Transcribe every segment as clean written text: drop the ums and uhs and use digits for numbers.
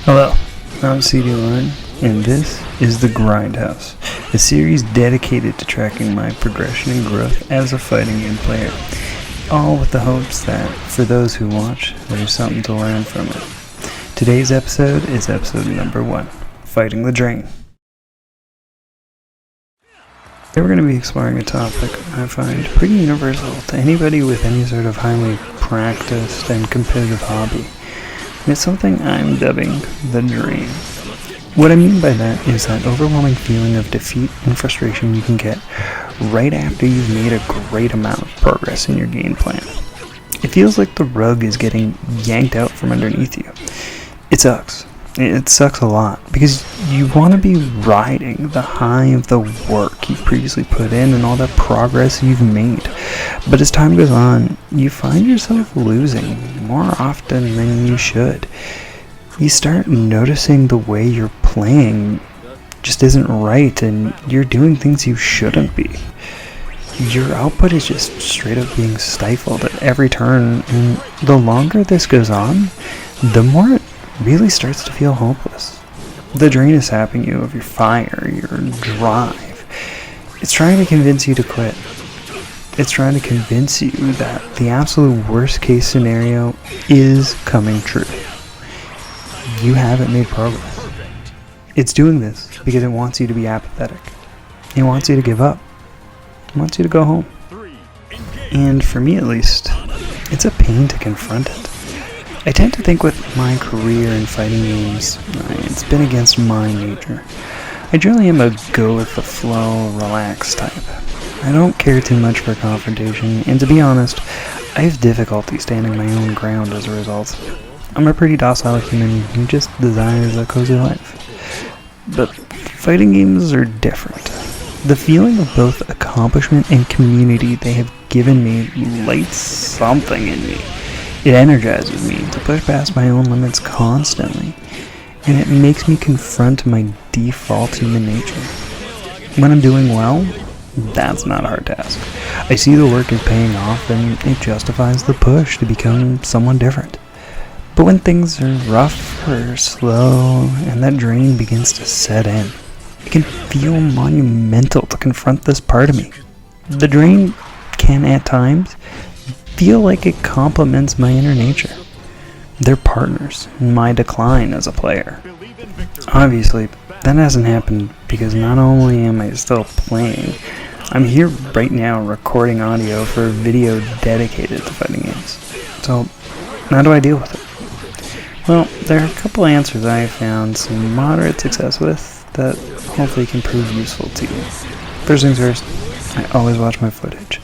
Hello, I'm CD Line, and this is the Grindhouse, a series dedicated to tracking my progression and growth as a fighting game player, all with the hopes that, for those who watch, there's something to learn from it. Today's episode is episode number 1, Fighting the Drain. Today we're going to be exploring a topic I find pretty universal to anybody with any sort of highly practiced and competitive hobby. And it's something I'm dubbing the drain. What I mean by that is that overwhelming feeling of defeat and frustration you can get right after you've made a great amount of progress in your game plan. It feels like the rug is getting yanked out from underneath you. It sucks. It sucks a lot because you want to be riding the high of the work you've previously put in and all that progress you've made. But as time goes on, you find yourself losing more often than you should. You start noticing the way you're playing just isn't right and you're doing things you shouldn't be. Your output is just straight up being stifled at every turn, and the longer this goes on, the more it really starts to feel hopeless. The drain is sapping you of your fire, your drive. It's trying to convince you to quit. It's trying to convince you that the absolute worst case scenario is coming true. You haven't made progress. It's doing this because it wants you to be apathetic. It wants you to give up. It wants you to go home. And for me at least, it's a pain to confront it. I tend to think with my career in fighting games, it's been against my nature. I generally am a go-with-the-flow, relaxed type. I don't care too much for confrontation, and to be honest, I have difficulty standing my own ground as a result. I'm a pretty docile human who just desires a cozy life. But fighting games are different. The feeling of both accomplishment and community they have given me lights something in me. It energizes me to push past my own limits constantly, and it makes me confront my default human nature. When I'm doing well, that's not a hard task. I see the work is paying off and it justifies the push to become someone different. But when things are rough or slow and that drain begins to set in, it can feel monumental to confront this part of me. The drain can at times feel like it complements my inner nature. They're partners in my decline as a player. Obviously, that hasn't happened because not only am I still playing, I'm here right now recording audio for a video dedicated to fighting games. So, how do I deal with it? Well, there are a couple answers I have found some moderate success with that hopefully can prove useful to you. First things first, I always watch my footage.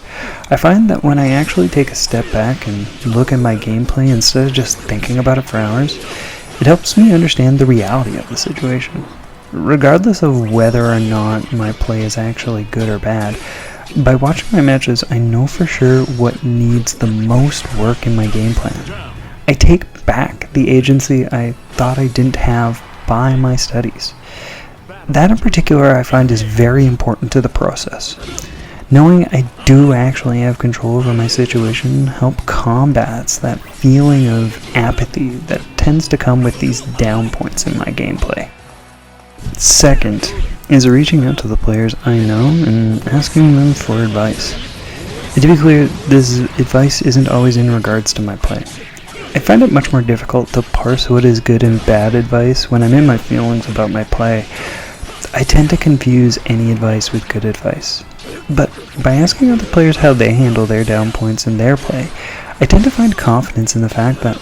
I find that when I actually take a step back and look at my gameplay instead of just thinking about it for hours, it helps me understand the reality of the situation. Regardless of whether or not my play is actually good or bad, by watching my matches, I know for sure what needs the most work in my game plan. I take back the agency I thought I didn't have by my studies. That in particular I find is very important to the process. Knowing I do actually have control over my situation helps combat that feeling of apathy that tends to come with these down points in my gameplay. Second is reaching out to the players I know and asking them for advice. And to be clear, this advice isn't always in regards to my play. I find it much more difficult to parse what is good and bad advice when I'm in my feelings about my play. I tend to confuse any advice with good advice. But by asking other players how they handle their down points in their play, I tend to find confidence in the fact that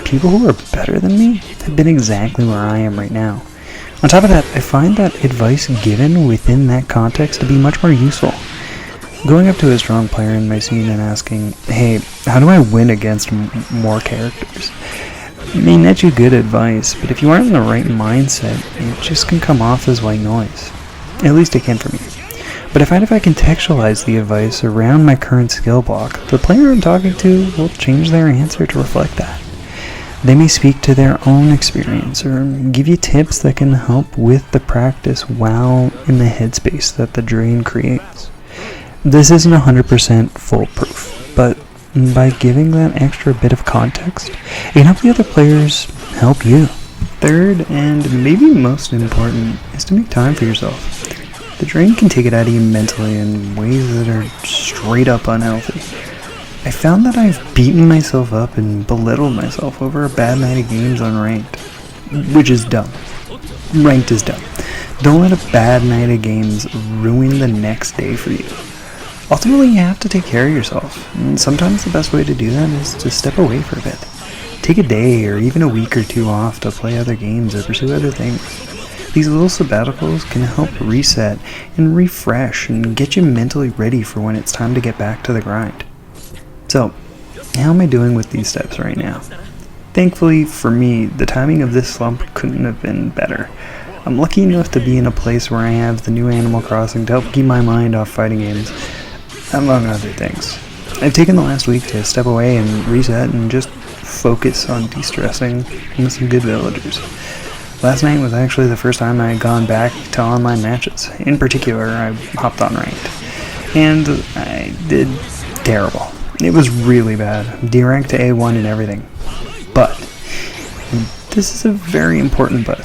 people who are better than me have been exactly where I am right now. On top of that, I find that advice given within that context to be much more useful. Going up to a strong player in my scene and asking, hey, how do I win against more characters? It may net you good advice, but if you aren't in the right mindset, it just can come off as white noise. At least it can for me. But I find if I contextualize the advice around my current skill block, the player I'm talking to will change their answer to reflect that. They may speak to their own experience or give you tips that can help with the practice while in the headspace that the drain creates. This isn't 100% foolproof, but by giving that extra bit of context, it can help the other players help you. third, and maybe most important, is to make time for yourself. The drain can take it out of you mentally in ways that are straight up unhealthy. I found that I've beaten myself up and belittled myself over a bad night of games on Ranked, which is dumb. Ranked is dumb. Don't let a bad night of games ruin the next day for you. Ultimately, you have to take care of yourself, and sometimes the best way to do that is to step away for a bit. Take a day or even a week or two off to play other games or pursue other things. These little sabbaticals can help reset and refresh and get you mentally ready for when it's time to get back to the grind. So, how am I doing with these steps right now? Thankfully for me, the timing of this slump couldn't have been better. I'm lucky enough to be in a place where I have the new Animal Crossing to help keep my mind off fighting games, among other things. I've taken the last week to step away and reset and just focus on de-stressing with some good villagers. Last night was actually the first time I had gone back to online matches. In particular, I hopped on Ranked, and I did terrible. It was really bad, D-rank to A1 and everything. But, and this is a very important but,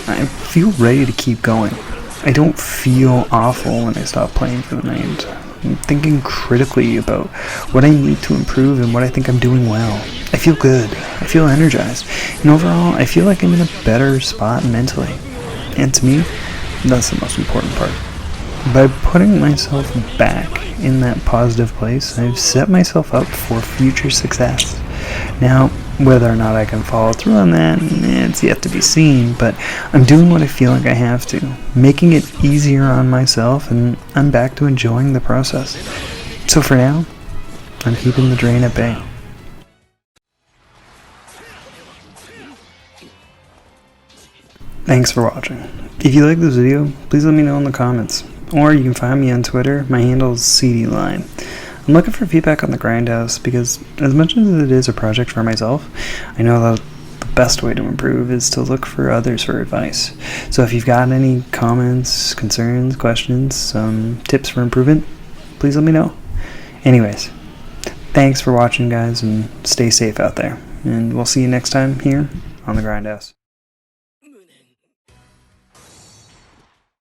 I feel ready to keep going. I don't feel awful when I stop playing for the night. I'm thinking critically about what I need to improve and what I think I'm doing well. I feel good. I feel energized. And overall, I feel like I'm in a better spot mentally. And to me, that's the most important part. By putting myself back in that positive place, I've set myself up for future success. Now, whether or not I can follow through on that, it's yet to be seen, but I'm doing what I feel like I have to, making it easier on myself, and I'm back to enjoying the process. So for now, I'm keeping the drain at bay. Thanks for watching. If you like this video, please let me know in the comments, or you can find me on Twitter. My handle is CDLine. I'm looking for feedback on the Grindhouse because, as much as it is a project for myself, I know that the best way to improve is to look for others for advice. So if you've got any comments, concerns, questions, tips for improvement, please let me know. Anyways, thanks for watching, guys, and stay safe out there. And we'll see you next time here on the Grindhouse.